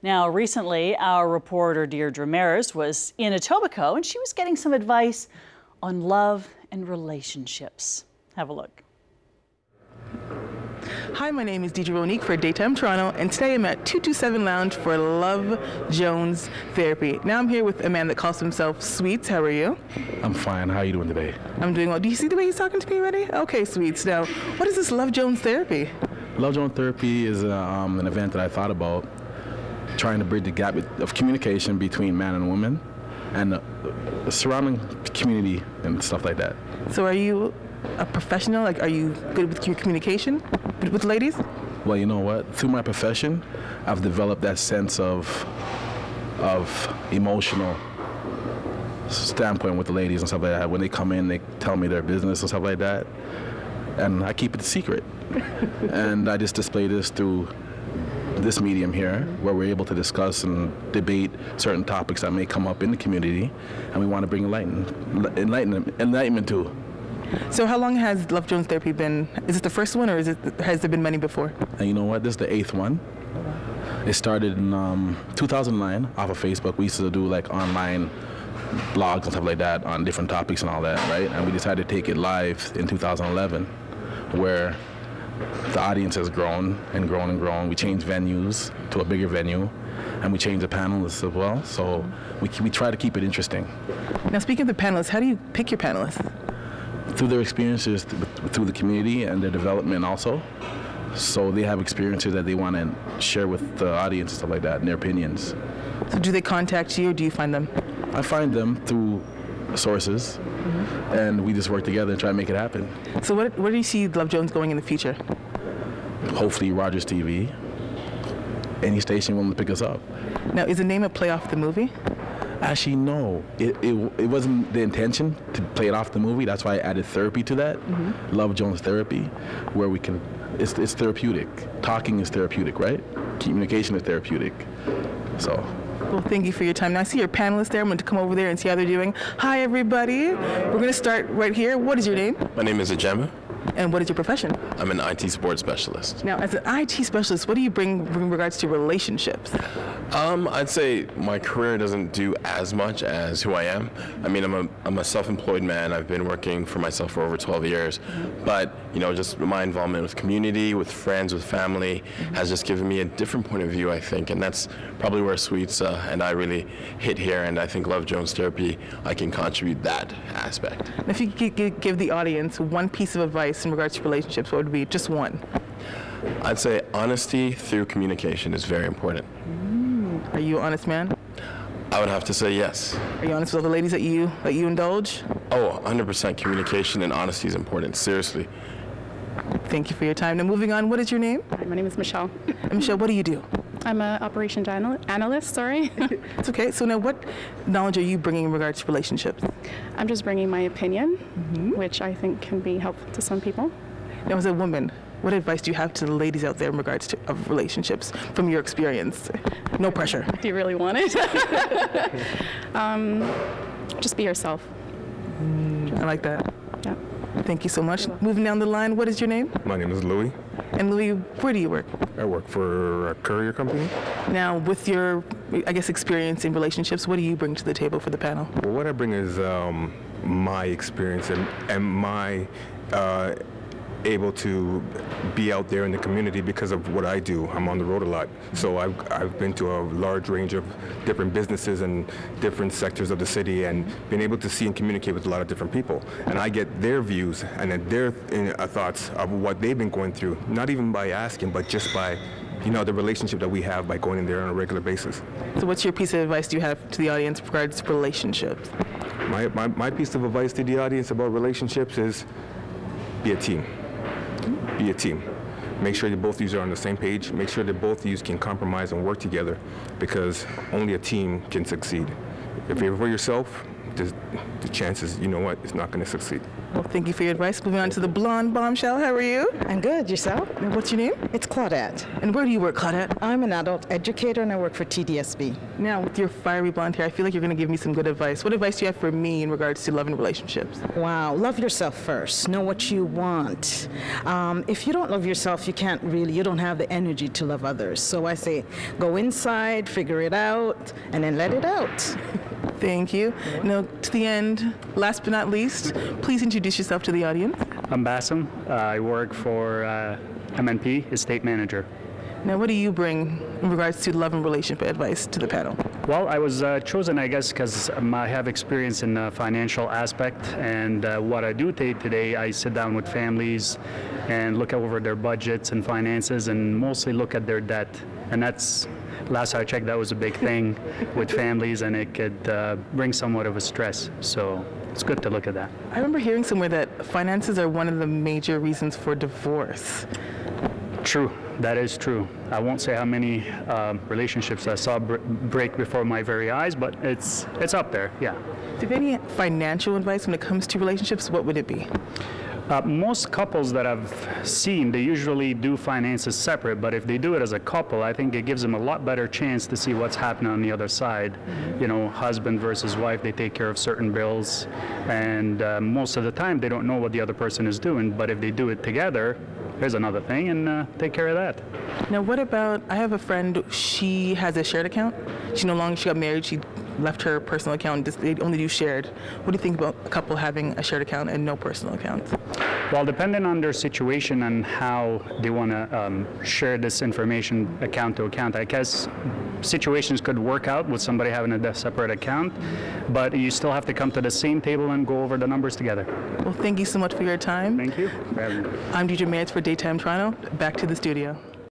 Now, recently, our reporter Deidra Mayers was in Etobicoke and she was getting some advice on love and relationships. Have a look. Hi, my name is Deidra Mayers for Daytime Toronto, and today I'm at 227 Lounge for Love Jones Therapy. Now I'm here with a man that calls himself Sweets. How are you? I'm fine. How are you doing today? I'm doing well. Do you see the way he's talking to me already? Okay, Sweets. Now, what is this Love Jones Therapy? Love Jones Therapy is an event that I thought about trying to bridge the gap of communication between man and woman and the surrounding community and stuff like that. So are you a professional? Like, are you good with your communication with ladies? Well, you know what? Through my profession, I've developed that sense of emotional standpoint with the ladies and stuff like that. When they come in, they tell me their business and stuff like that, and I keep it a secret. And I just display this through this medium here, where we're able to discuss and debate certain topics that may come up in the community, and we want to bring enlightenment to. So how long has Love Jones Therapy been? Is it the first one, or has there been many before? And you know what? This is the 8th one. It started in 2009 off of Facebook. We used to do like online blogs and stuff like that on different topics and all that, right? And we decided to take it live in 2011, where the audience has grown and grown and grown. We changed venues to a bigger venue, and we changed the panelists as well. So we try to keep it interesting. Now, speaking of the panelists, how do you pick your panelists? Through their experiences through the community and their development also. So they have experiences that they want to share with the audience and stuff like that, and their opinions. So do they contact you, or do you find them? I find them through sources, and we just work together and try to make it happen. So where do you see Love Jones going in the future? Hopefully Rogers TV, any station willing to pick us up. Now, is the name a play off the movie? Actually, no. It wasn't the intention to play it off the movie. That's why I added therapy to that. Love Jones Therapy, where we can, it's therapeutic. Talking is therapeutic, right? Communication is therapeutic. So. Well, thank you for your time. Now, I see your panelists there. I'm going to come over there and see how they're doing. Hi, everybody. We're going to start right here. What is your name? My name is Ajema. And what is your profession? I'm an IT support specialist. Now, as an IT specialist, what do you bring in regards to relationships? I'd say my career doesn't do as much as who I am. I mean, I'm a self-employed man. I've been working for myself for over 12 years. But, you know, just my involvement with community, with friends, with family has just given me a different point of view, I think. And that's probably where Sweets and I really hit here. And I think Love Jones Therapy, I can contribute that aspect. If you could give the audience one piece of advice in regards to relationships, what would it be? Just one. I'd say honesty through communication is very important. Are you an honest man? I would have to say yes. Are you honest with all the ladies that you indulge? Oh, 100% communication and honesty is important, seriously. Thank you for your time. Now, moving on, what is your name? Hi, my name is Michelle. And Michelle, what do you do? I'm an operations analyst, sorry. It's okay. So now what knowledge are you bringing in regards to relationships? I'm just bringing my opinion, which I think can be helpful to some people. Now, as a woman, what advice do you have to the ladies out there in regards to of relationships from your experience? No pressure. Do you really want it? Just be yourself. I like that. Yeah. Thank you so much. Moving down the line, what is your name? My name is Louis. And Louis, where do you work? I work for a courier company. Now, with your, I guess, experience in relationships, what do you bring to the table for the panel? Well, what I bring is my experience and my able to be out there in the community because of what I do. I'm on the road a lot. So I've been to a large range of different businesses and different sectors of the city and been able to see and communicate with a lot of different people. And I get their views and then their thoughts of what they've been going through, not even by asking, but just by, you know, the relationship that we have by going in there on a regular basis. So what's your piece of advice do you have to the audience in regards to relationships? My piece of advice to the audience about relationships is be a team. Be a team. Make sure that both of you are on the same page. Make sure that both of you can compromise and work together because only a team can succeed. If you're for yourself, the chances, you know what, it's not going to succeed. Well, thank you for your advice. Moving on to the blonde bombshell. How are you? I'm good. Yourself? And what's your name? It's Claudette. And where do you work, Claudette? I'm an adult educator and I work for TDSB. Now, with your fiery blonde hair, I feel like you're going to give me some good advice. What advice do you have for me in regards to love and relationships? Wow. Love yourself first. Know what you want. If you don't love yourself, you don't have the energy to love others. So I say, go inside, figure it out, and then let it out. Thank you. Now, to the end, last but not least, please introduce yourself to the audience. I'm Bassam. I work for MNP, Estate Manager. Now, what do you bring in regards to love and relationship advice to the panel? Well, I was chosen, I guess, because I have experience in the financial aspect, and what I do today, I sit down with families and look over their budgets and finances, and mostly look at their debt. And that's, last I checked, that was a big thing with families, and it could bring somewhat of a stress. So it's good to look at that. I remember hearing somewhere that finances are one of the major reasons for divorce. True, that is true. I won't say how many relationships I saw break before my very eyes, but it's up there, yeah. Do you have any financial advice when it comes to relationships? What would it be? Most couples that I've seen, they usually do finances separate, but if they do it as a couple, I think it gives them a lot better chance to see what's happening on the other side. You know, husband versus wife, they take care of certain bills, and most of the time they don't know what the other person is doing, but if they do it together, here's another thing, and take care of that. Now, what about, I have a friend, she has a shared account. She got married, she left her personal account, they only do shared. What do you think about a couple having a shared account and no personal account? Well, depending on their situation and how they want to share this information account to account, I guess situations could work out with somebody having a separate account, but you still have to come to the same table and go over the numbers together. Well, thank you so much for your time. Thank you for having me. I'm Deidra Mayers for Daytime Toronto. Back to the studio.